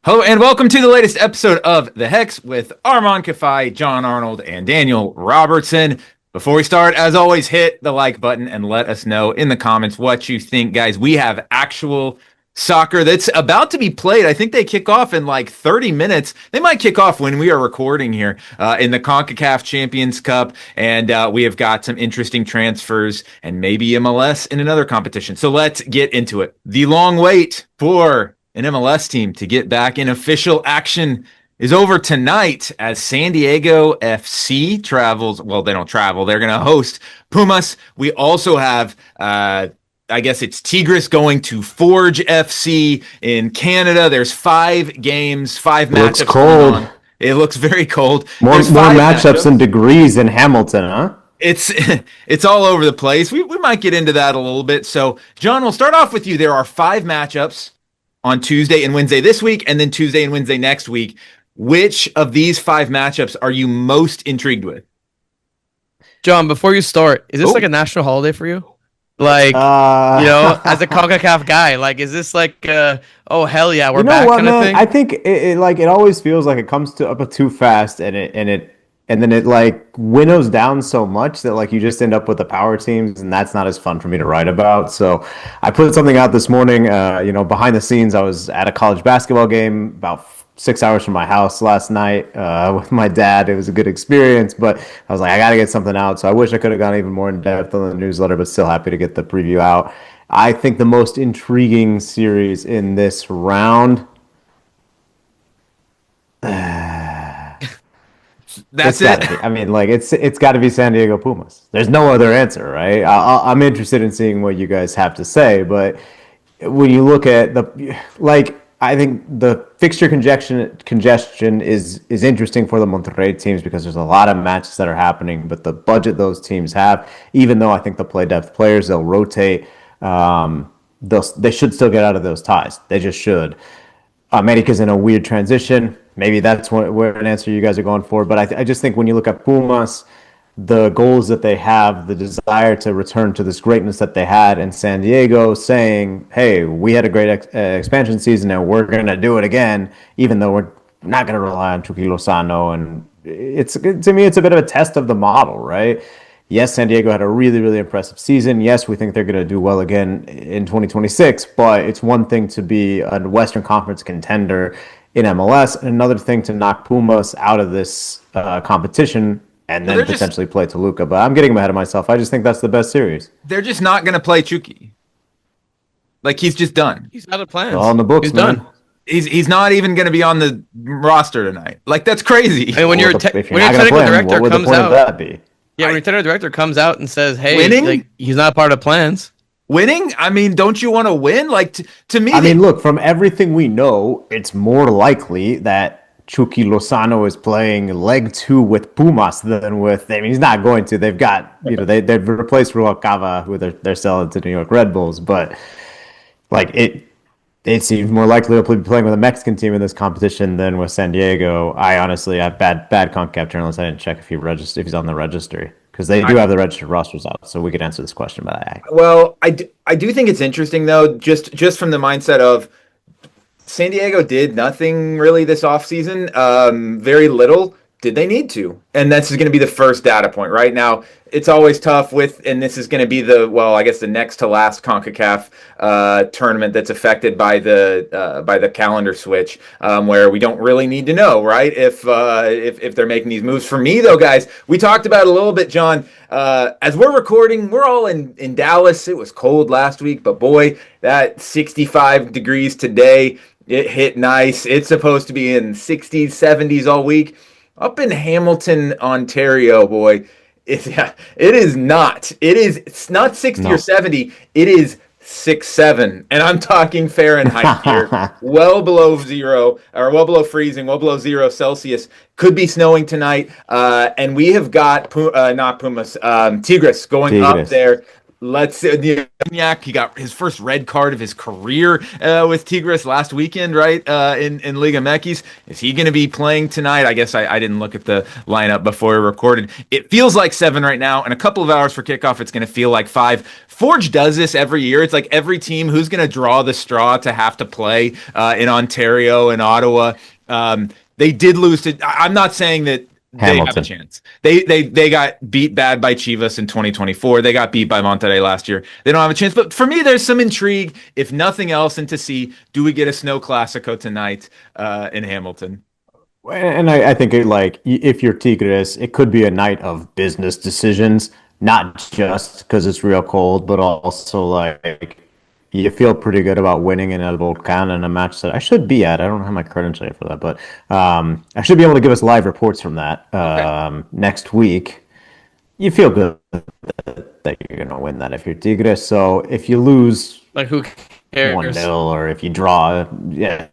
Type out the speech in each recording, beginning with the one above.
Hello and welcome to the latest episode of The Hex with Armand Kafai, John Arnold, and Daniel Robertson. Before we start, as always, hit the like button and let us know in the comments what you think, guys. We have actual soccer that's about to be played. I think they kick off in like 30 minutes. They might kick off when we are recording here in the CONCACAF Champions Cup. And we have got some interesting transfers and maybe MLS in another competition. So let's get into it. The long wait for an MLS team to get back in official action is over tonight as San Diego FC travels. Well, they don't travel. They're going to host Pumas. We also have, I guess it's Tigres going to Forge FC in Canada. There's 5 games, 5 matchups. Looks cold. It looks very cold. More matchups and degrees in Hamilton, huh? It's all over the place. We might get into that a little bit. So, John, we'll start off with you. There are 5 matchups on Tuesday and Wednesday this week, and then Tuesday and Wednesday next week. Which of these 5 matchups are you most intrigued with? John, before you start, is this like a national holiday for you? Like, as a CONCACAF guy, like, is this like, oh, hell yeah, we're back kind of thing? I think it always feels like it comes up too fast, and then it like winnows down so much that like you just end up with the power teams, and that's not as fun for me to write about. So I put something out this morning. Behind the scenes, I was at a college basketball game about 6 hours from my house last night with my dad. It was a good experience, but I was like, I got to get something out. So I wish I could have gone even more in depth on the newsletter, but still happy to get the preview out. I think the most intriguing series in this round. That's it. I mean, like it's got to be San Diego Pumas. There's no other answer, right? I'm interested in seeing what you guys have to say, but when you look at I think the fixture congestion is interesting for the Monterrey teams because there's a lot of matches that are happening, but the budget those teams have, even though I think they'll play depth players, they'll rotate. They should still get out of those ties. They just should. America's in a weird transition. Maybe that's where an answer you guys are going for. But I just think when you look at Pumas, the goals that they have, the desire to return to this greatness that they had in San Diego, saying, hey, we had a great expansion season and we're going to do it again, even though we're not going to rely on Chucky Lozano. And to me, it's a bit of a test of the model, right? Yes, San Diego had a really, really impressive season. Yes, we think they're going to do well again in 2026, but it's one thing to be a Western Conference contender in MLS, and another thing to knock Pumas out of this competition and then potentially play Toluca. But I'm getting ahead of myself. I just think that's the best series. They're just not going to play Chucky. Like, he's just done. He's out of plans. All in the books, he's man. done. He's not even going to be on the roster tonight. Like, that's crazy. I mean, when your technical director comes out, when your technical director comes out and says, "Hey, he's not part of plans." Winning? I mean, don't you want to win? Like, to me... I mean, look, from everything we know, it's more likely that Chucky Lozano is playing leg 2 with Pumas than with... I mean, he's not going to. They've got... they've replaced Rubalcaba, who they're selling to New York Red Bulls, but, like, it seems more likely to be playing with a Mexican team in this competition than with San Diego. I honestly have bad CONCACAF journalists. I didn't check if he's on the registry. Because they do have the registered rosters out, so we could answer this question by that. Well, I do think it's interesting, though, just from the mindset of San Diego did nothing really this offseason, very little. Did they need to? And that's going to be the first data point. Right now, it's always tough and this is going to be the next to last CONCACAF tournament that's affected by the calendar switch, where we don't really need to know, right? If they're making these moves. For me, though, guys, we talked about it a little bit, John. As we're recording, we're all in Dallas. It was cold last week, but boy, that 65 degrees today, it hit nice. It's supposed to be in 60s, 70s all week. Up in Hamilton, Ontario, boy, it's not 60 or 70. It is 6-7, and I'm talking Fahrenheit here. well below freezing, well below 0 Celsius. Could be snowing tonight, and we have got Tigres going up there. Let's see. He got his first red card of his career with Tigres last weekend, right? In Liga MX. Is he going to be playing tonight? I guess I didn't look at the lineup before we recorded. It feels like 7 right now. In a couple of hours for kickoff, it's going to feel like 5. Forge does this every year. It's like every team who's going to draw the straw to have to play in Ontario and Ottawa. They did lose to. I'm not saying that they have a chance. They got beat bad by Chivas in 2024. They got beat by Monterrey last year. They don't have a chance. But for me, there's some intrigue, if nothing else, and to see, do we get a snow Classico tonight in Hamilton? And I think if you're Tigres, it could be a night of business decisions, not just because it's real cold, but also like you feel pretty good about winning in El Volcán in a match that I should be at. I don't have my credential for that, but I should be able to give us live reports from that next week. You feel good that you're going to win that if you're Tigres. So if you lose, like who cares? 1-0, or if you draw,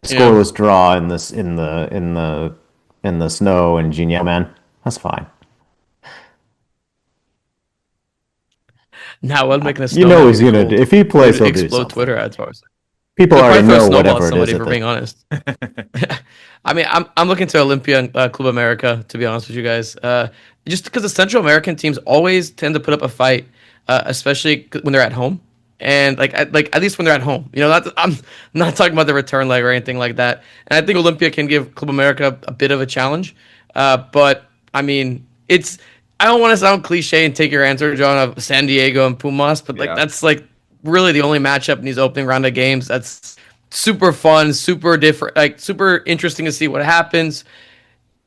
scoreless draw in the snow and Genial, man, that's fine. Now, what making a you know he's gonna do if he plays. He'll explode do something. Twitter ads for us. People already know whatever it is. If we're being honest. I mean, I'm looking to Olympia and Club America, to be honest with you guys. Just because the Central American teams always tend to put up a fight, especially when they're at home, and like at least when they're at home. You know, I'm not talking about the return leg or anything like that. And I think Olympia can give Club America a bit of a challenge. But I mean, I don't want to sound cliche and take your answer, John, of San Diego and Pumas, but that's like really the only matchup in these opening round of games that's super fun, super different, like super interesting to see what happens.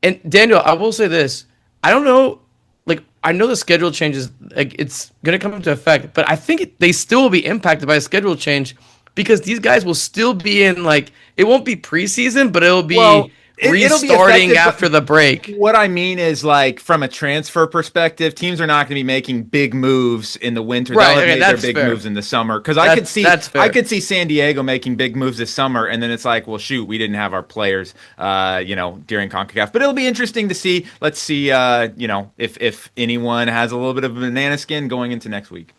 And Daniel, I will say this: I don't know, like I know the schedule changes, like it's gonna come into effect, but I think they still will be impacted by a schedule change because these guys will still be in like it won't be preseason, but it'll be. Restarting after the break. What I mean is, like, from a transfer perspective, teams are not going to be making big moves in the winter. Right, they'll have made their big moves in the summer. Because I could see San Diego making big moves this summer, and then it's like, well, shoot, we didn't have our players, during CONCACAF. But it'll be interesting to see. Let's see, if anyone has a little bit of a banana skin going into next week.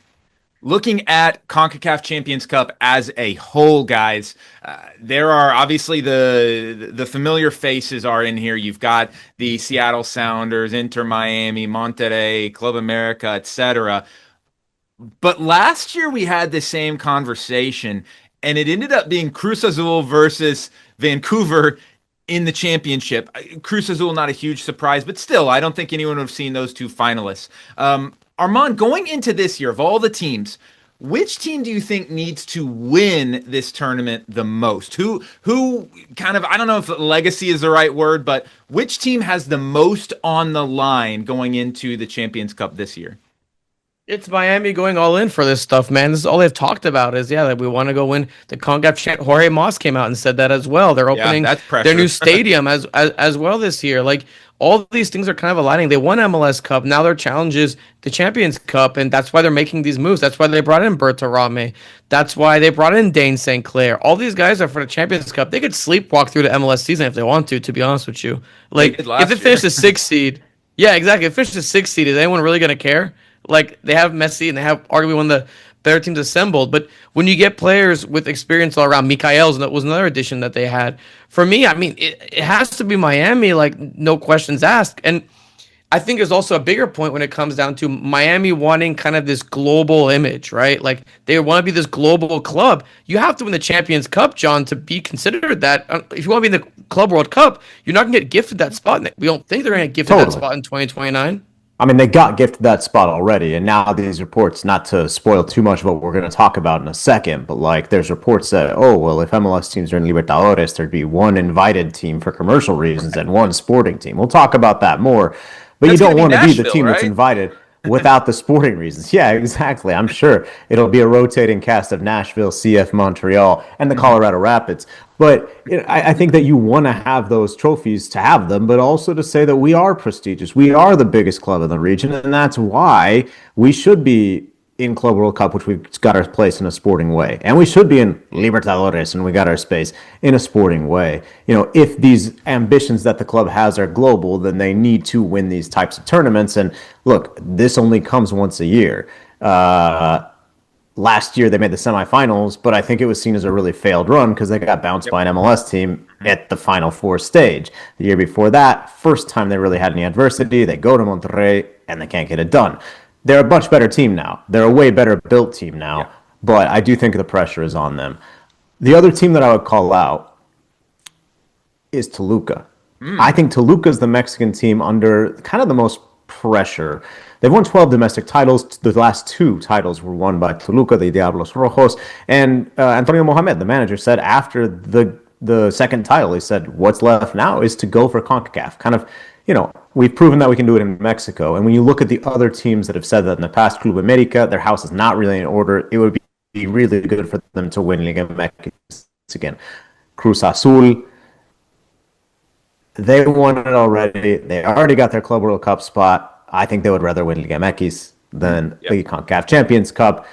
Looking at CONCACAF Champions Cup as a whole, guys, there are obviously the familiar faces are in here. You've got the Seattle Sounders, Inter Miami, Monterrey, Club America, etc. But last year we had the same conversation, and it ended up being Cruz Azul versus Vancouver in the championship. Cruz Azul, not a huge surprise, but still, I don't think anyone would have seen those two finalists. Armand, going into this year, of all the teams, which team do you think needs to win this tournament the most? Who kind of, I don't know if legacy is the right word, but which team has the most on the line going into the Champions Cup this year? It's Miami going all in for this stuff, man. This is all they've talked about is, that we want to go win the CONCACAF Champions. Jorge Mas came out and said that as well. They're opening their new stadium as well this year. Like, all these things are kind of aligning. They won MLS Cup. Now their challenge is the Champions Cup, and that's why they're making these moves. That's why they brought in Bertarame. That's why they brought in Dane St. Clair. All these guys are for the Champions Cup. They could sleepwalk through the MLS season if they want to be honest with you. Like, if they finish the 6th seed, yeah, exactly. If they finish the 6th seed, is anyone really going to care? Like, they have Messi, and they have arguably one of the better teams assembled. But when you get players with experience all around, Mikael's, that was another addition that they had. For me, I mean, it has to be Miami, like, no questions asked. And I think there's also a bigger point when it comes down to Miami wanting kind of this global image, right? Like, they want to be this global club. You have to win the Champions Cup, John, to be considered that. If you want to be in the Club World Cup, you're not going to get gifted that spot. We don't think they're going to get gifted that spot in 2029. I mean, they got gifted that spot already, and now these reports, not to spoil too much of what we're going to talk about in a second, but like there's reports that, if MLS teams are in Libertadores, there'd be one invited team for commercial reasons and one sporting team. We'll talk about that more, but you don't want to be the team that's invited without the sporting reasons. Yeah, exactly. I'm sure it'll be a rotating cast of Nashville, CF Montreal, and the Colorado Rapids. But I think that you want to have those trophies to have them, but also to say that we are prestigious. We are the biggest club in the region, and that's why we should be in Club World Cup, which we've got our place in a sporting way. And we should be in Libertadores, and we got our space in a sporting way. If these ambitions that the club has are global, then they need to win these types of tournaments. And look, this only comes once a year. last year they made the semifinals, but I think it was seen as a really failed run because they got bounced by an MLS team at the Final Four stage. The year before that, first time they really had any adversity, they go to Monterrey and they can't get it done. They're a much better team now. They're a way better built team now, but I do think the pressure is on them. The other team that I would call out is Toluca. I think Toluca is the Mexican team under kind of the most pressure. They've won 12 domestic titles. The last 2 titles were won by Toluca, the Diablos Rojos. And Antonio Mohamed, the manager, said after the second title, he said, what's left now is to go for CONCACAF. Kind of, we've proven that we can do it in Mexico. And when you look at the other teams that have said that in the past, Club America, their house is not really in order. It would be really good for them to win Liga MX again. Cruz Azul, they won it already. They already got their Club World Cup spot. I think they would rather win Liga MX than the CONCACAF Champions Cup.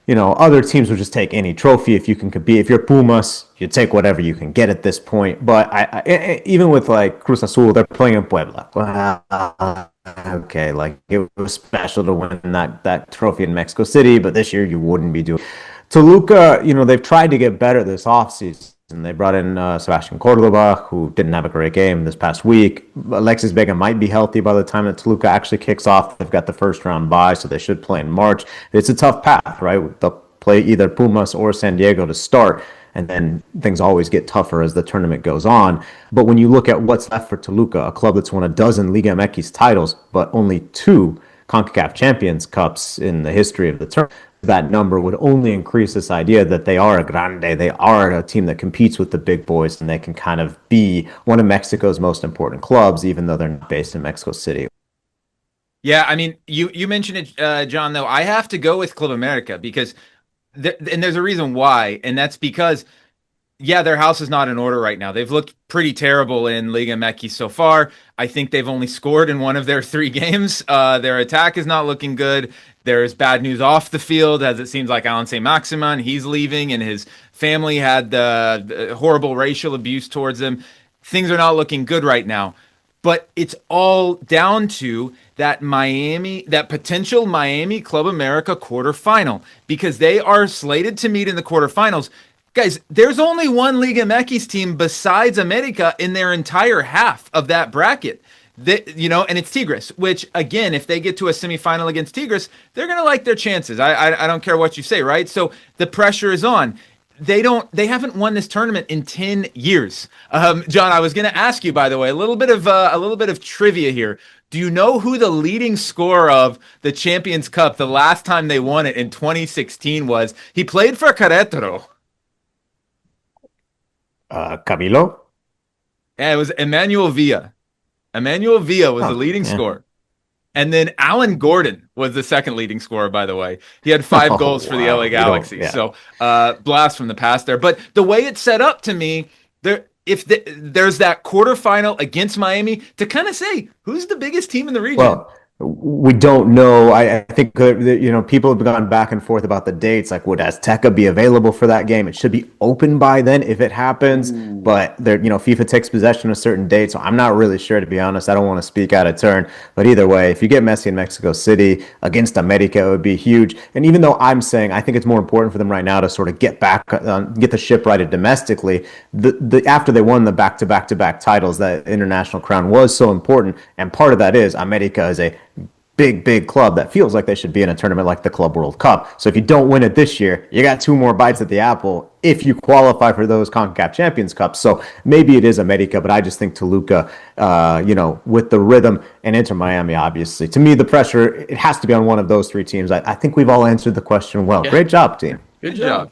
Other teams would just take any trophy if you can compete. If you're Pumas, you take whatever you can get at this point. But I even with like Cruz Azul, they're playing in Puebla. Well, okay, like it was special to win that trophy in Mexico City, but this year you wouldn't be doing. Toluca, they've tried to get better this offseason. And they brought in Sebastian Cordoba, who didn't have a great game this past week. Alexis Vega might be healthy by the time that Toluca actually kicks off. They've got the first round bye, so they should play in March. It's a tough path, right? They'll play either Pumas or San Diego to start, and then things always get tougher as the tournament goes on. But when you look at what's left for Toluca, a club that's won a dozen Liga MX titles, but only 2 CONCACAF Champions Cups in the history of the tournament, that number would only increase this idea that they are a grande, they are a team that competes with the big boys, and they can kind of be one of Mexico's most important clubs, even though they're not based in Mexico City. Yeah, I mean, you mentioned it, John, though. I have to go with Club America because, and there's a reason why, and that's because, their house is not in order right now. They've looked pretty terrible in Liga MX so far. I think they've only scored in 1 of their 3 games. Their attack is not looking good. There's bad news off the field, as it seems like Alan Saint-Maximin, he's leaving, and his family had horrible racial abuse towards him. Things are not looking good right now. But it's all down to that potential Miami Club America quarterfinal, because they are slated to meet in the quarterfinals. Guys, there's only one Liga MX team besides America in their entire half of that bracket. And it's Tigres, which, again, if they get to a semifinal against Tigres, they're going to like their chances. I don't care what you say, right? So the pressure is on. They haven't won this tournament in 10 years. John, I was going to ask you, by the way, a little bit of trivia here. Do you know who the leading scorer of the Champions Cup the last time they won it in 2016 was? He played for Querétaro. Camilo? Yeah, it was Emmanuel Villa. Emmanuel Villa was the leading scorer. And then Alan Gordon was the second leading scorer, by the way. He had 5 goals for the LA Galaxy. So blast from the past there. But the way it's set up to me, there's that quarterfinal against Miami to kind of say, who's the biggest team in the region? Well, we don't know. I think people have gone back and forth about the dates. Like, would Azteca be available for that game? It should be open by then if it happens. But FIFA takes possession of certain dates, so I'm not really sure, to be honest. I don't want to speak out of turn. But either way, if you get Messi in Mexico City against America, it would be huge. And even though I'm saying I think it's more important for them right now to sort of get the ship righted domestically, after they won the back-to-back titles, that international crown was so important. And part of that is America is a big club that feels like they should be in a tournament like the Club World Cup. So if you don't win it this year, you got 2 more bites at the apple if you qualify for those CONCACAF Champions Cups. So maybe it is America, but I just think Toluca, with the rhythm, and Inter Miami, obviously. To me, the pressure, it has to be on one of those 3 teams. I think we've all answered the question well. Yeah. Great job, team. Good job.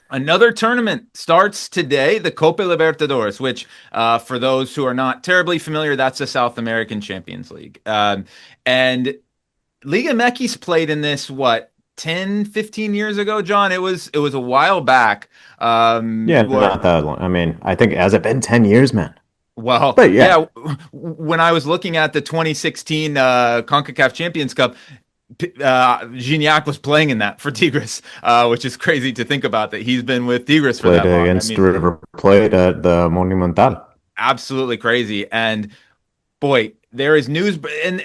Another tournament starts today, the Copa Libertadores, which, for those who are not terribly familiar, that's the South American Champions League. And Liga MX played in this, 10, 15 years ago, John? It was a while back. Not that long. I mean, I think, has it been 10 years, man? Well, but yeah, when I was looking at the 2016 CONCACAF Champions Cup, Gignac was playing in that for Tigres, which is crazy to think about, that he's been with Tigres for that long. Against River Plate at the Monumental. Absolutely crazy. And boy, there is news, and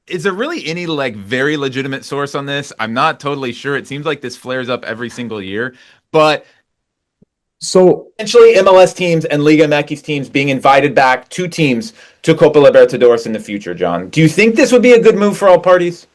is there really any like very legitimate source on this? I'm not totally sure. It seems like this flares up every single year, but so essentially MLS teams and Liga MX teams being invited back, two teams to Copa Libertadores in the future, John. Do you think this would be a good move for all parties?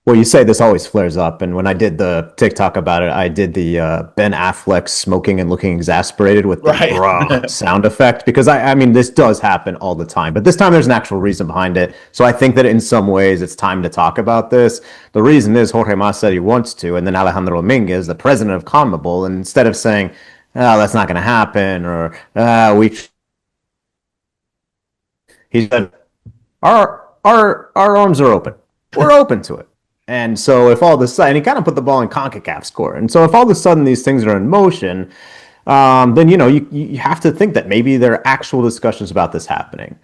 Well, you say this always flares up, and when I did the TikTok about it, I did the Ben Affleck smoking and looking exasperated with the bruh sound effect, because I mean, this does happen all the time, but this time there's an actual reason behind it. So I think that in some ways it's time to talk about this. The reason is Jorge Mas said he wants to, and then Alejandro Dominguez, the president of CONMEBOL, and instead of saying, "Oh, that's not going to happen," or he said, "Our arms are open. We're open to it." And so if all of a sudden, he kind of put the ball in CONCACAF's court. And so if all of a sudden these things are in motion, then, you have to think that maybe there are actual discussions about this happening.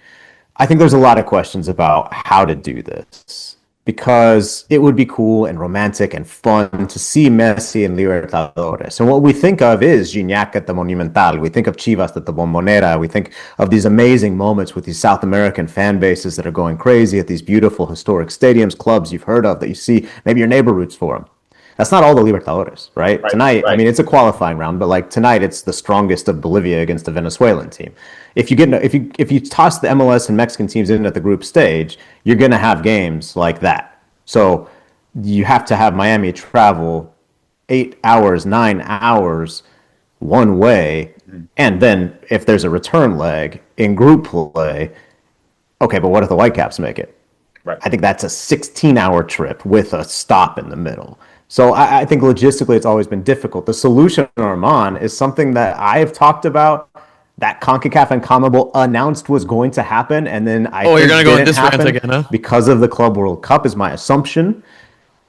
I think there's a lot of questions about how to do this, because it would be cool and romantic and fun to see Messi in Libertadores. And what we think of is Gignac at the Monumental. We think of Chivas at the Bombonera. We think of these amazing moments with these South American fan bases that are going crazy at these beautiful historic stadiums, clubs you've heard of that you see. Maybe your neighbor roots for them. That's not all the Libertadores, right? Tonight, I mean, it's a qualifying round, but like tonight, it's the strongest of Bolivia against the Venezuelan team. If you toss the MLS and Mexican teams in at the group stage, you're going to have games like that. So you have to have Miami travel 8 hours, 9 hours one way, and then if there's a return leg in group play, okay, but what if the Whitecaps make it? Right. I think that's a 16-hour trip with a stop in the middle. So I think logistically it's always been difficult. The solution, Arman, is something that I have talked about, that CONCACAF and CONMEBOL announced was going to happen, and then you're going to go in this rant again, huh? Because of the Club World Cup is my assumption.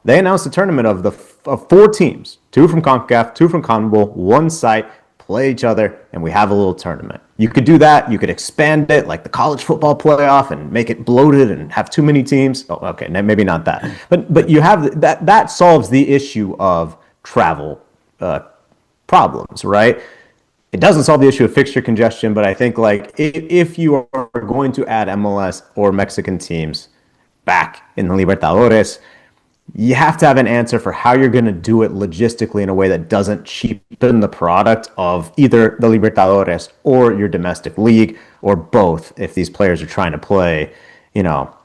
They announced a tournament of 4 teams, 2 from CONCACAF, 2 from CONMEBOL, one site, play each other, and we have a little tournament. You could do that. You could expand it like the college football playoff and make it bloated and have too many teams. Oh, okay, maybe not that. But you have that solves the issue of travel problems, right? It doesn't solve the issue of fixture congestion, but I think like if you are going to add MLS or Mexican teams back in the Libertadores, you have to have an answer for how you're going to do it logistically in a way that doesn't cheapen the product of either the Libertadores or your domestic league, or both if these players are trying to play.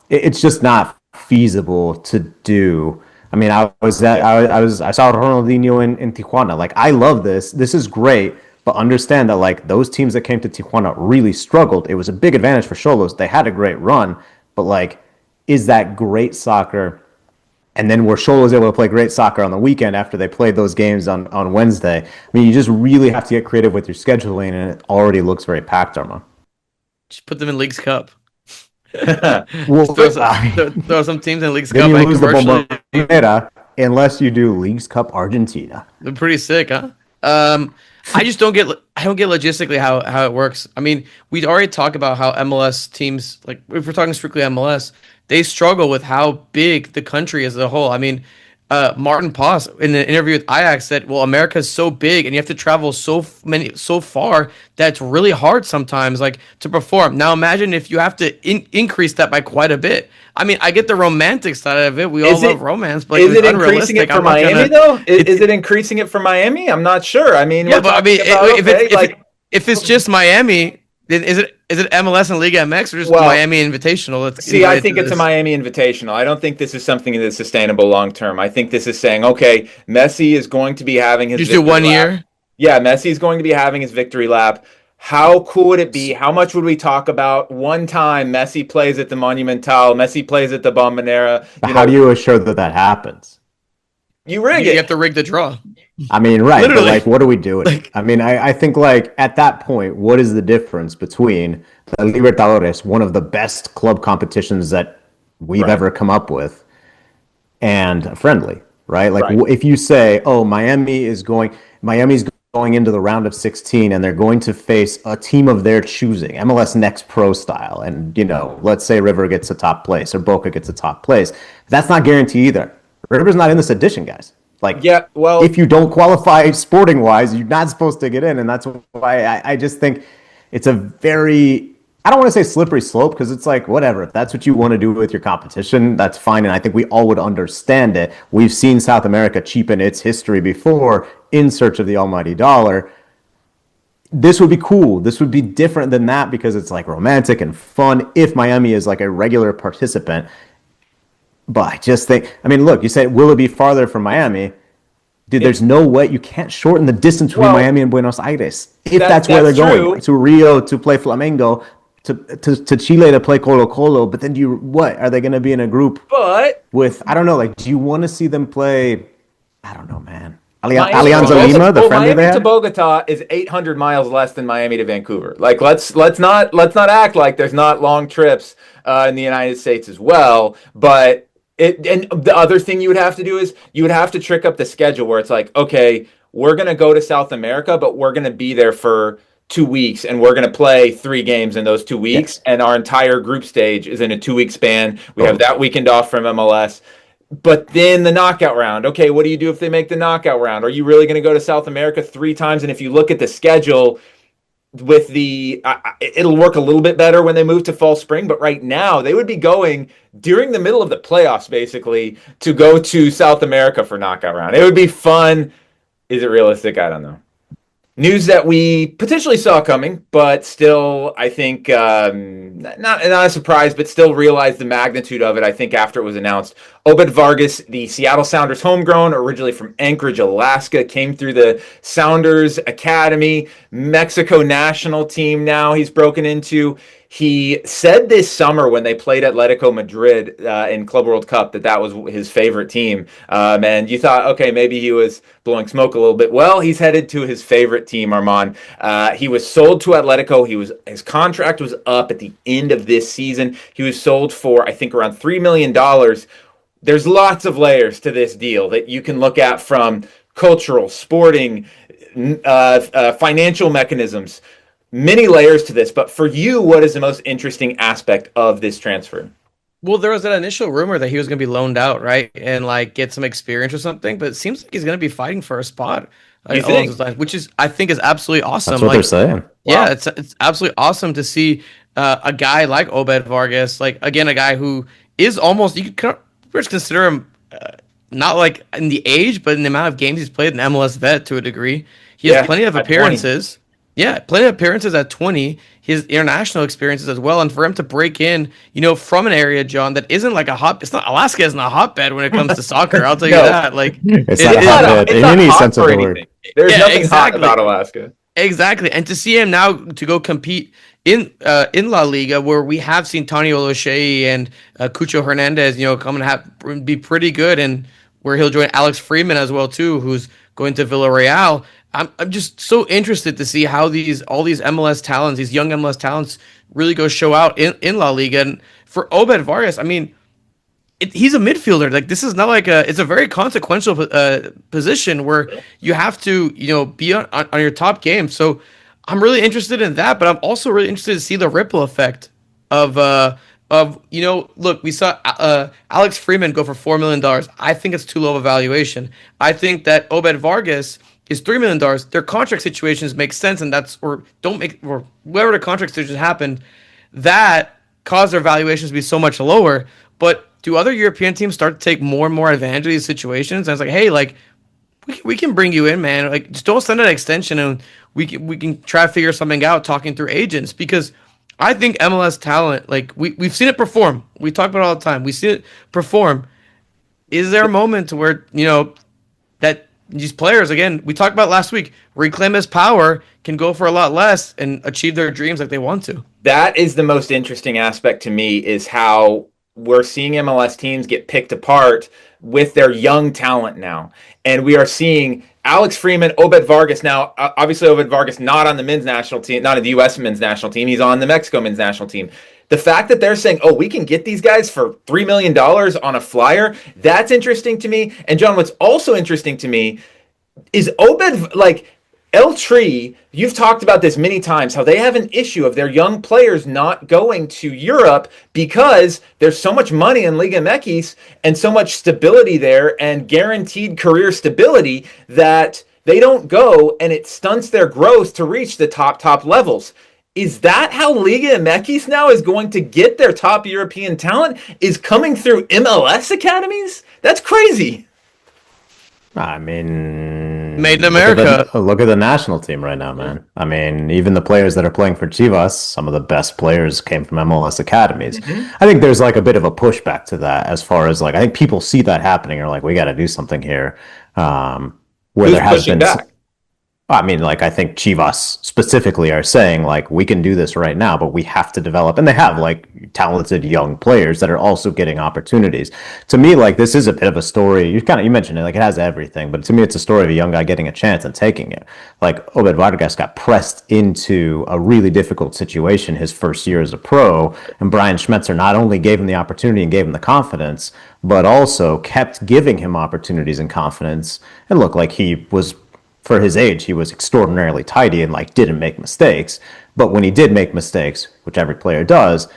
It's just not feasible to do. I mean, I saw Ronaldinho in Tijuana. Like, I love this. This is great. But understand that like those teams that came to Tijuana really struggled. It was a big advantage for Xolos. They had a great run, but like, is that great soccer? And then were Xolos able to play great soccer on the weekend after they played those games on Wednesday? I mean, you just really have to get creative with your scheduling, and it already looks very packed, Arma. Just put them in Leagues Cup. Well, throw some teams in Leagues Cup. Then you lose the Bombonera unless you do Leagues Cup Argentina. They're pretty sick, huh? I don't get logistically how it works. I mean, we'd already talked about how MLS teams, like if we're talking strictly MLS, they struggle with how big the country is as a whole. I mean, Martin Paz in an interview with Ajax said, well, America is so big and you have to travel so far that it's really hard sometimes like to perform. Now imagine if you have to increase that by quite a bit. I mean, I get the romantic side of it. We all love romance, but is it increasing it for Miami though? Is it increasing it for Miami? I'm not sure. I mean, yeah, but I mean, if it's just Miami, then is it MLS and Liga MX or just Miami Invitational? I think it's a Miami Invitational. I don't think this is something that's sustainable long term. I think this is saying, okay, Messi is going to be having his. Just do 1 year. Yeah, Messi is going to be having his victory lap. How cool would it be? How much would we talk about one time Messi plays at the Monumental, Messi plays at the Bombonera? How do you assure that happens? You rig it. You have to rig the draw. I mean, right. Literally. But like, what are we doing? I mean, I think like at that point, what is the difference between the Libertadores, one of the best club competitions that we've ever come up with, and a friendly, right? Like if you say, oh, Miami's going into the round of 16 and they're going to face a team of their choosing, MLS Next Pro style, and let's say River gets a top place or Boca gets a top place. That's not guaranteed either. River's not in this edition, guys. Like, if you don't qualify sporting wise, you're not supposed to get in, and that's why I just think it's a very I don't want to say slippery slope because it's like, whatever. If that's what you want to do with your competition, that's fine. And I think we all would understand it. We've seen South America cheapen its history before in search of the almighty dollar. This would be cool. This would be different than that because it's like romantic and fun if Miami is like a regular participant. But I just think, I mean, look, you said, will it be farther from Miami? Dude, there's no way. You can't shorten the distance between Miami and Buenos Aires. If that's where they're going. To Rio to play Flamengo, to Chile to play Colo Colo. But then what? Are they going to be in a group with, I don't know, like, do you want to see them play, I don't know, man. Alianza Lima, the friendly Miami they to Bogota is 800 miles less than Miami to Vancouver. Like, let's not act like there's not long trips in the United States as well. But and the other thing you would have to do is you would have to trick up the schedule where it's like, okay, we're gonna go to South America, but we're gonna be there for 2 weeks, and we're gonna play 3 games in those 2 weeks, and our entire group stage is in a 2-week span. We have that weekend off from MLS. But then the knockout round. Okay, what do you do if they make the knockout round? Are you really going to go to South America 3 times? And if you look at the schedule with it'll work a little bit better when they move to fall spring. But right now, they would be going during the middle of the playoffs, basically, to go to South America for knockout round. It would be fun. Is it realistic? I don't know. News that we potentially saw coming, but still, I think, not a surprise, but still realized the magnitude of it, I think, after it was announced. Obed Vargas, the Seattle Sounders homegrown, originally from Anchorage, Alaska, came through the Sounders Academy, Mexico national team now he's broken into. He said this summer when they played Atletico Madrid in Club World Cup that was his favorite team. And you thought, okay, maybe he was blowing smoke a little bit. Well, he's headed to his favorite team, Armand. He was sold to Atletico. His contract was up at the end of this season. He was sold for, I think, around $3 million. There's lots of layers to this deal that you can look at, from cultural, sporting, financial mechanisms. Many layers to this, but for you, what is the most interesting aspect of this transfer? Well, there was that initial rumor that he was going to be loaned out, right, and like get some experience or something. But it seems like he's going to be fighting for a spot, along those lines, which I think is absolutely awesome. That's what they're saying. Yeah, wow. It's absolutely awesome to see a guy like Obed Vargas, like, again, a guy who is almost, you could consider him not like in the age, but in the amount of games he's played, an MLS vet to a degree. He has plenty of appearances. 20. Yeah, plenty of appearances at 20. His international experiences as well, and for him to break in, from an area, John, that isn't like Alaska isn't a hotbed when it comes to soccer. I'll tell you that. Like, it's not a hotbed in any sense of the word. There's nothing hot about Alaska. Exactly, and to see him now to go compete in La Liga, where we have seen Tony Oloshay and Cucho Hernandez, come and be pretty good, and where he'll join Alex Freeman as well too, who's going to Villarreal. I'm just so interested to see how all these MLS talents, these young MLS talents, really go show out in La Liga. And for Obed Vargas, I mean, he's a midfielder. Like, this is not like it's a very consequential position where you have to, be on your top game. So I'm really interested in that, but I'm also really interested to see the ripple effect of look, we saw Alex Freeman go for $4 million. I think it's too low of a valuation. I think that Obed Vargas is $3 million. Their contract situations make sense, and or whatever the contract situations happened, that caused their valuations to be so much lower. But do other European teams start to take more and more advantage of these situations? And it's like, hey, like, we can bring you in, man. Like, just don't send an extension, and we can try to figure something out talking through agents, because I think MLS talent, like, we've seen it perform. We talk about it all the time. We see it perform. Is there a moment where, that these players, again, we talked about last week, reclaim his power, can go for a lot less and achieve their dreams like they want to? That is the most interesting aspect to me, is how we're seeing MLS teams get picked apart with their young talent now. And we are seeing Alex Freeman, Obed Vargas. Now, obviously, Obed Vargas not on the men's national team, not on the U.S. men's national team. He's on the Mexico men's national team. The fact that they're saying, we can get these guys for $3 million on a flyer, that's interesting to me. And John, what's also interesting to me is Obed, like, El Tri, you've talked about this many times, how they have an issue of their young players not going to Europe because there's so much money in Liga MX and so much stability there and guaranteed career stability that they don't go, and it stunts their growth to reach the top levels. Is that how Liga MX now is going to get their top European talent? Is coming through MLS academies? That's crazy. I mean, made in America. Look at the national team right now, man. I mean, even the players that are playing for Chivas, some of the best players came from MLS academies. I think there's like a bit of a pushback to that, as far as like, I think people see that happening, are like, we got to do something here. Where Who's there has been back? I mean, like, I think Chivas specifically are saying, like, we can do this right now, but we have to develop. And they have, like, talented young players that are also getting opportunities. To me, like, this is a bit of a story. You mentioned it, like, it has everything. But to me, it's a story of a young guy getting a chance and taking it. Like, Obed Vargas got pressed into a really difficult situation his first year as a pro. And Brian Schmetzer not only gave him the opportunity and gave him the confidence, but also kept giving him opportunities and confidence. And look, like, he was, for his age, he was extraordinarily tidy and like didn't make mistakes. But when he did make mistakes, which every player does,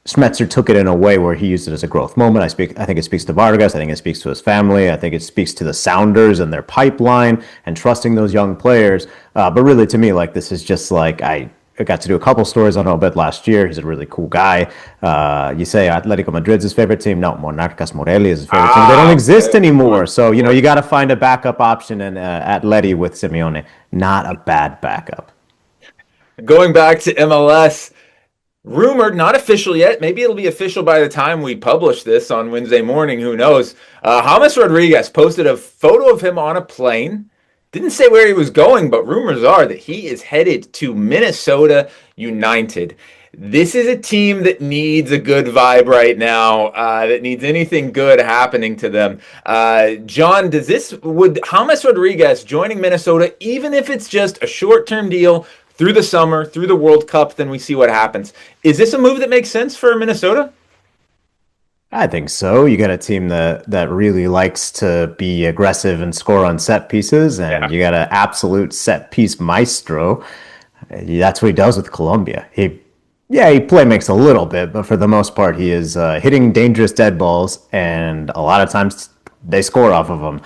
Schmetzer took it in a way where he used it as a growth moment. I think it speaks to Vargas. I think it speaks to his family. I think it speaks to the Sounders and their pipeline and trusting those young players. But really, to me, like, this is just like, I got to do a couple stories on Obed last year. He's a really cool guy. You say Atletico Madrid's his favorite team. No, Monarcas Morelia is his favorite team. They don't exist anymore. So, you got to find a backup option. And Atleti with Simeone, not a bad backup. Going back to MLS, rumored, not official yet. Maybe it'll be official by the time we publish this on Wednesday morning. Who knows? James Rodriguez posted a photo of him on a plane. Didn't say where he was going, but rumors are that he is headed to Minnesota United. This is a team that needs a good vibe right now, that needs anything good happening to them. John, would James Rodriguez joining Minnesota, even if it's just a short-term deal through the summer, through the World Cup, then we see what happens. Is this a move that makes sense for Minnesota? I think so. You got a team that really likes to be aggressive and score on set pieces, and you got an absolute set piece maestro. That's what he does with Colombia. He play makes a little bit, but for the most part, he is hitting dangerous dead balls, and a lot of times they score off of them.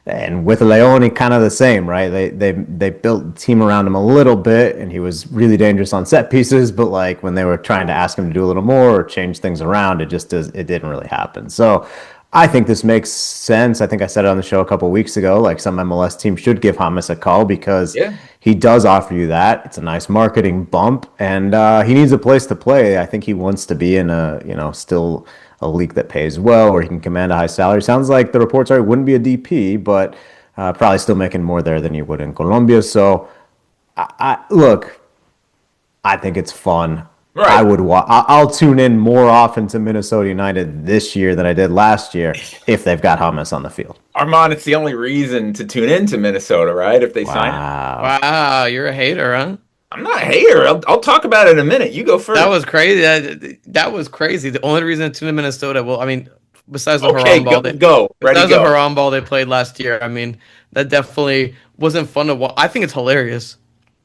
And with Leone, kind of the same, right? They built the team around him a little bit, and he was really dangerous on set pieces. But like when they were trying to ask him to do a little more or change things around, it didn't really happen. So I think this makes sense. I think I said it on the show a couple of weeks ago. Like, some MLS team should give James a call because he does offer you that. It's a nice marketing bump, and he needs a place to play. I think he wants to be in still a league that pays well, where he can command a high salary. Sounds like the reports are he wouldn't be a DP, but probably still making more there than he would in Colombia. So, I think it's fun. Right. I'll tune in more often to Minnesota United this year than I did last year if they've got James on the field. Armand, it's the only reason to tune into Minnesota, right? If they sign him. Wow, you're a hater, huh? I'm not a hater. I'll talk about it in a minute. You go first. That was crazy. That was crazy. The only reason to tune in Minnesota, well, I mean, besides the Haram ball, besides the Haram ball they played last year, I mean, that definitely wasn't fun to watch. I think it's hilarious,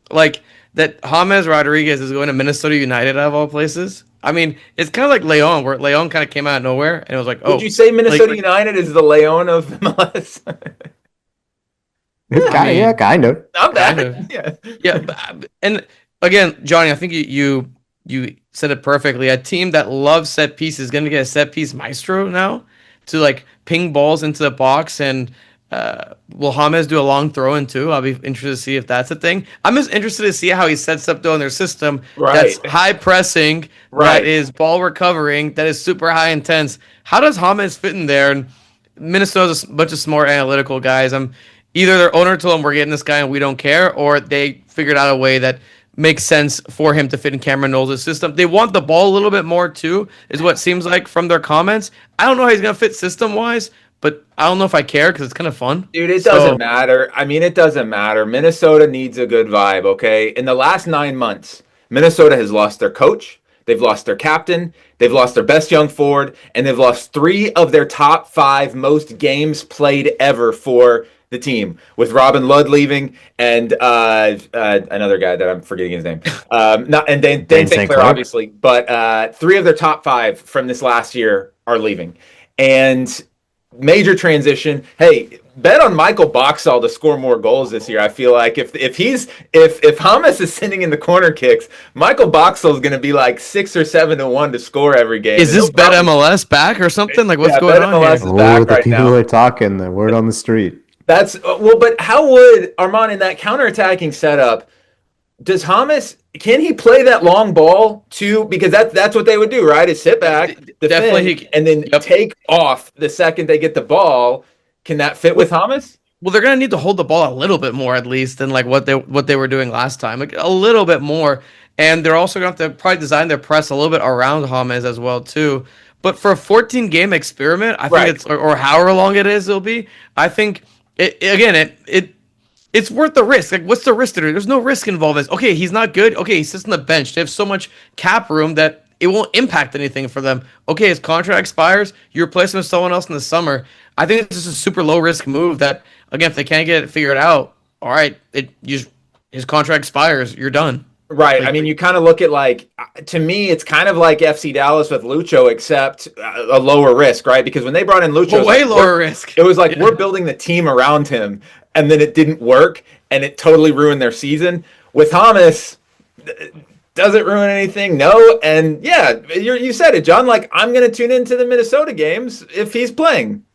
like that James Rodriguez is going to Minnesota United out of all places. I mean, it's kind of like Leon, where Leon kind of came out of nowhere, and it was like, oh. Would you say Minnesota United is the Leon of MLS? Yeah, kind of. Not bad. Kind of. Yeah. And again, Johnny, I think you said it perfectly. A team that loves set pieces is going to get a set piece maestro now to like ping balls into the box. And will James do a long throw in too? I'll be interested to see if that's a thing. I'm just interested to see how he sets up though in their system. Right. That's high pressing, that is ball recovering, that is super high intense. How does James fit in there? And Minnesota's a bunch of smart analytical guys. Either their owner told them we're getting this guy and we don't care, or they figured out a way that makes sense for him to fit in Cameron Knowles' system. They want the ball a little bit more too, is what it seems like from their comments. I don't know how he's going to fit system-wise, but I don't know if I care because it's kind of fun. Dude, it doesn't matter. I mean, it doesn't matter. Minnesota needs a good vibe, okay? In the last 9 months, Minnesota has lost their coach. They've lost their captain. They've lost their best young forward. And they've lost 3 of their top 5 most games played ever for the team, with Robin Ludd leaving and another guy that I'm forgetting his name. Dane St. Clair, obviously. But 3 of their top 5 from this last year are leaving. And major transition. Hey, bet on Michael Boxall to score more goals this year. I feel like if Hamas is sending in the corner kicks, Michael Boxall is going to be like 6 or 7 to 1 to score every game. Is this Bet MLS back or something? Like what's going on here? Is back the right people now. Are talking the word on the street. That's well, but how would Armand in that counterattacking setup? Does Hamas, can he play that long ball too? Because that's what they would do, right? Is sit back, defend, and then take off the second they get the ball. Can that fit with Hamas? Well, they're gonna need to hold the ball a little bit more, at least, than like what they were doing last time, like a little bit more. And they're also gonna have to probably design their press a little bit around Hamas as well too. But for a 14-game experiment, I think it's or however long it is, it'll be. I think it's worth the risk. Like, what's the risk there? There's no risk involved. Okay, he's not good. Okay, he sits on the bench. They have so much cap room that it won't impact anything for them. Okay, his contract expires. You replace him with someone else in the summer. I think this is a super low risk move that, again, if they can't get it figured out, all right, his contract expires. You're done. Right. Like, I mean, you kind of look at to me, it's kind of like FC Dallas with Lucho, except a lower risk, right? Because when they brought in Lucho, way lower risk. It was like, we're building the team around him, and then it didn't work, and it totally ruined their season. With Hamas, does it ruin anything? No. And yeah, you said it, John. Like, I'm going to tune into the Minnesota games if he's playing.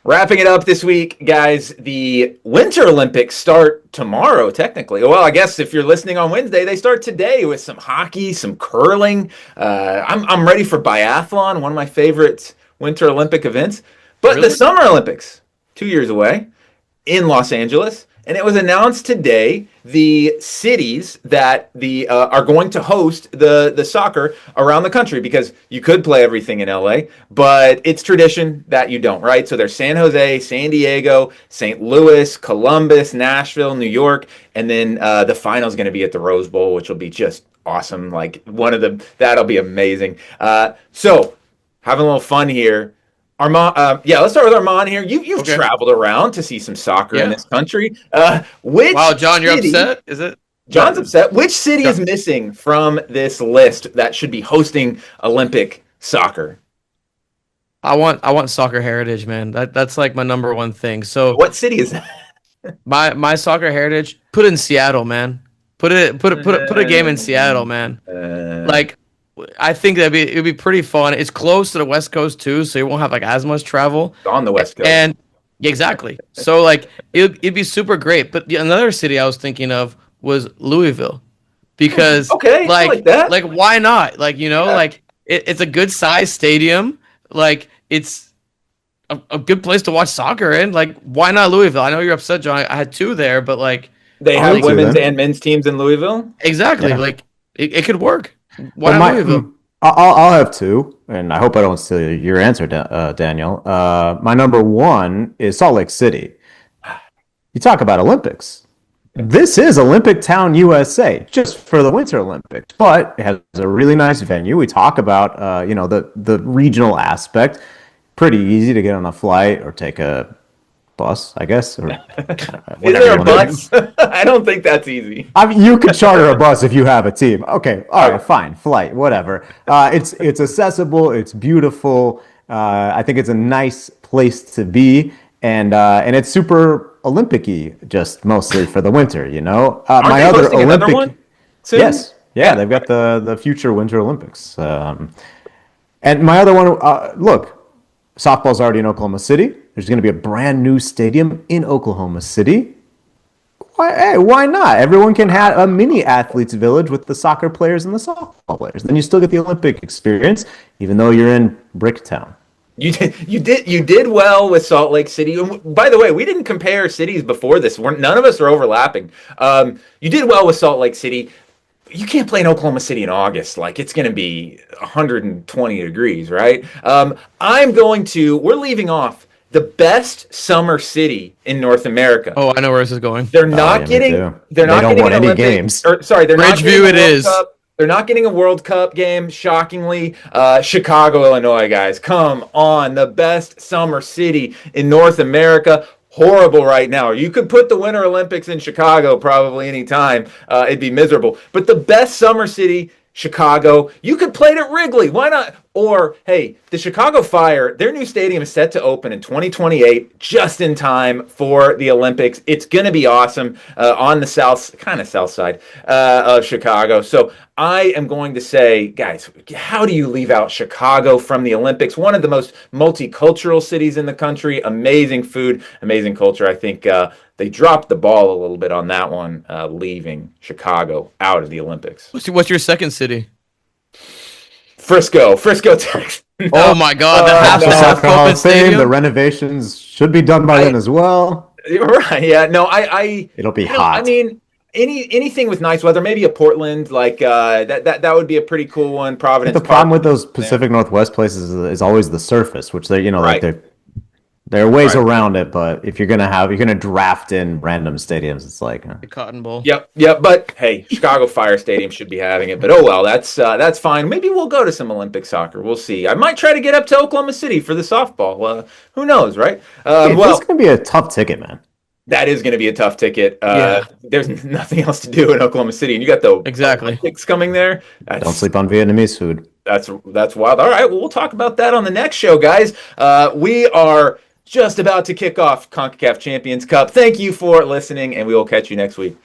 Wrapping it up this week, guys, the Winter Olympics start tomorrow, technically. Well, I guess if you're listening on Wednesday, they start today with some hockey, some curling. I'm ready for biathlon, one of my favorite Winter Olympic events. But the Summer Olympics, 2 years away, in Los Angeles. And it was announced today the cities that are going to host the soccer around the country, because you could play everything in LA, but it's tradition that you don't, right? So there's San Jose, San Diego, St. Louis, Columbus, Nashville, New York, and then the final is going to be at the Rose Bowl, which will be just awesome. Like that'll be amazing. So having a little fun here. Armand, let's start with Armand here. You've traveled around to see some soccer in this country. Wow, John, you're upset? Is it? John's upset. Which city is missing from this list that should be hosting Olympic soccer? I want soccer heritage, man. That's like my number one thing. So what city is that? my soccer heritage, put it in Seattle, man. Put a game in Seattle, man. I think it'd be pretty fun. It's close to the West Coast too, so you won't have like as much travel. It's on the West Coast. And exactly. So like it'd be super great. But another city I was thinking of was Louisville. Because like that. Like why not? Like, like it's a good size stadium. Like it's a good place to watch soccer in. Like why not Louisville? I know you're upset, John. I had two there, but like they have women's and men's teams in Louisville. Exactly. Yeah. Like it could work. Why not Louisville? I'll have two, and I hope I don't steal your answer, Daniel. My number one is Salt Lake City. You talk about Olympics. This is Olympic Town, USA, just for the Winter Olympics, but it has a really nice venue. We talk about the regional aspect. Pretty easy to get on a flight or take a bus, I guess. Or is there a bus? I don't think that's easy. I mean, you could charter a bus if you have a team. Okay, all right, fine, flight, whatever. It's accessible, it's beautiful. I think it's a nice place to be, and it's super Olympic-y, just mostly for the winter. Aren't my other Olympic another one soon? Yes, yeah, they've got the future Winter Olympics. And my other one, look, softball's already in Oklahoma City. There's going to be a brand new stadium in Oklahoma City. Why not? Everyone can have a mini athletes village with the soccer players and the softball players. Then you still get the Olympic experience, even though you're in Bricktown. You did well with Salt Lake City. By the way, we didn't compare cities before this. None of us are overlapping. You did well with Salt Lake City. You can't play in Oklahoma City in August. Like, it's going to be 120 degrees, right? We're leaving off the best summer city in North America. Oh, I know where this is going. They're not getting an Olympic games. Sorry, they're not getting a World Cup. They're not getting a World Cup game, shockingly. Chicago, Illinois, guys. Come on. The best summer city in North America. Horrible right now. You could put the Winter Olympics in Chicago probably anytime. It'd be miserable. But the best summer city, Chicago. You could play it at Wrigley. Why not? Or, hey, the Chicago Fire, their new stadium is set to open in 2028, just in time for the Olympics. It's going to be awesome on the south side of Chicago. So I am going to say, guys, how do you leave out Chicago from the Olympics? One of the most multicultural cities in the country, amazing food, amazing culture. I think they dropped the ball a little bit on that one, leaving Chicago out of the Olympics. What's your second city? Frisco, Texas. No. Oh my God, the half open stadium. The renovations should be done by then as well. Right? Yeah. No, it'll be hot. I mean, anything with nice weather, maybe a Portland, like that would be a pretty cool one. Providence. The problem with those Pacific Northwest places is always the surface, which they, right. like there are ways around it, but if you're gonna draft in random stadiums, it's like the Cotton Bowl. Yep. But hey, Chicago Fire Stadium should be having it. But oh well, that's fine. Maybe we'll go to some Olympic soccer. We'll see. I might try to get up to Oklahoma City for the softball. Who knows, right? It's gonna be a tough ticket, man. That is going to be a tough ticket. There's nothing else to do in Oklahoma City, and you got the Olympics coming there. Don't sleep on Vietnamese food. That's wild. All right, well, we'll talk about that on the next show, guys. We are just about to kick off CONCACAF Champions Cup. Thank you for listening, and we will catch you next week.